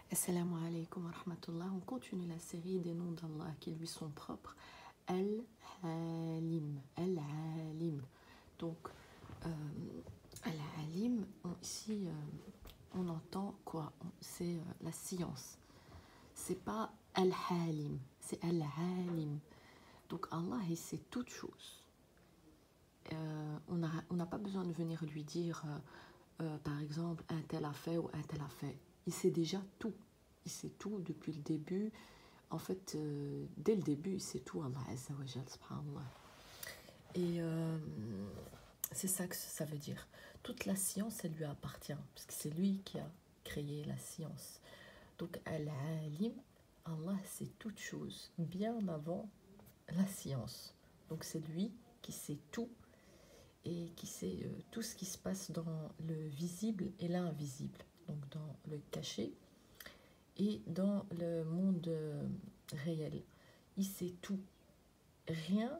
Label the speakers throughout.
Speaker 1: Assalamu alaikum wa rahmatullah. On continue la série des noms d'Allah qui lui sont propres. Al-Halim. Al-Halim. Donc, Al-Halim, ici, on entend quoi? C'est la science. C'est pas Al-Halim, c'est Al-Halim. Donc, Allah, il sait toutes choses. On n'a pas besoin de venir lui dire, par exemple, un tel a fait ou un tel a fait. Il sait déjà tout. Il sait tout depuis le début. En fait, dès le début, il sait tout, Allah Azza wa Jal, subhanallah. Et c'est ça que ça veut dire. Toute la science, elle lui appartient, parce que c'est lui qui a créé la science. Donc, Al-Alim, Allah sait toutes choses, bien avant la science. Donc, c'est lui qui sait tout et qui sait tout ce qui se passe dans le visible et l'invisible. Donc, dans le caché et dans le monde réel. Il sait tout. Rien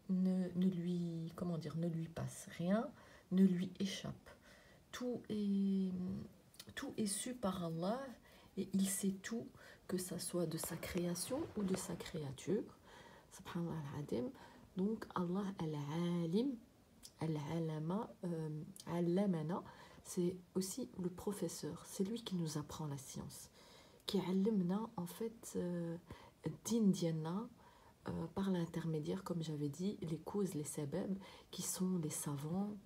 Speaker 1: ne lui, comment dire, ne lui passe. Rien ne lui échappe. Tout est su par Allah et il sait tout, que ça soit de sa création ou de sa créature. Subhanallah al-Adim. Donc Allah al-Alim, al-Alama, al-Lamana, c'est aussi le professeur. C'est lui qui nous apprend la science. Qui allimna en fait din diana par l'intermédiaire, comme j'avais dit, les causes, les sabab, qui sont les savants,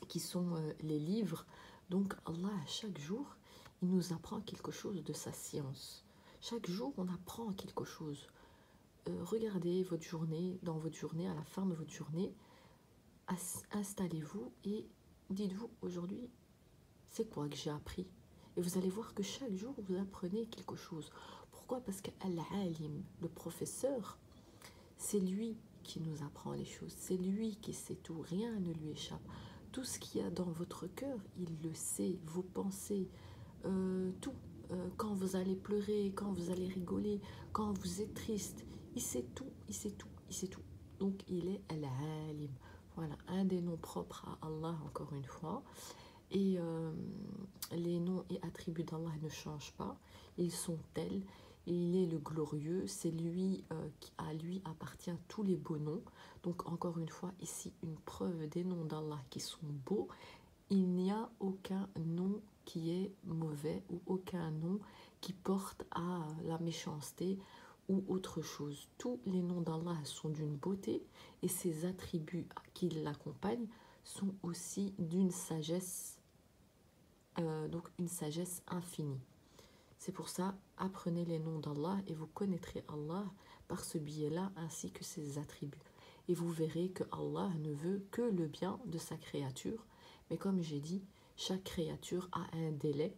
Speaker 1: qui sont les livres. Donc Allah, chaque jour, il nous apprend quelque chose de sa science. Chaque jour, on apprend quelque chose. Regardez votre journée, dans votre journée, à la fin de votre journée, installez-vous et dites-vous, aujourd'hui, c'est quoi que j'ai appris? Et vous allez voir que chaque jour, vous apprenez quelque chose. Pourquoi? Parce qu'Al-Alim, le professeur, c'est lui qui nous apprend les choses. C'est lui qui sait tout. Rien ne lui échappe. Tout ce qu'il y a dans votre cœur, il le sait. Vos pensées, tout. Quand vous allez pleurer, quand vous allez rigoler, quand vous êtes triste, il sait tout, il sait tout, il sait tout. Donc, il est Al-Alim. Voilà, un des noms propres à Allah, encore une fois. Et les noms et attributs d'Allah ne changent pas, ils sont tels. Il est le glorieux, c'est lui qui à lui appartient tous les beaux noms. Donc encore une fois, ici, une preuve des noms d'Allah qui sont beaux. Il n'y a aucun nom qui est mauvais ou aucun nom qui porte à la méchanceté ou autre chose. Tous les noms d'Allah sont d'une beauté et ses attributs qui l'accompagnent sont aussi d'une sagesse. Donc une sagesse infinie. C'est pour ça, apprenez les noms d'Allah et vous connaîtrez Allah par ce biais-là ainsi que ses attributs. Et vous verrez que Allah ne veut que le bien de sa créature. Mais comme j'ai dit, chaque créature a un délai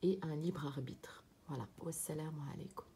Speaker 1: et un libre arbitre. Voilà. Wassalamu alaikum.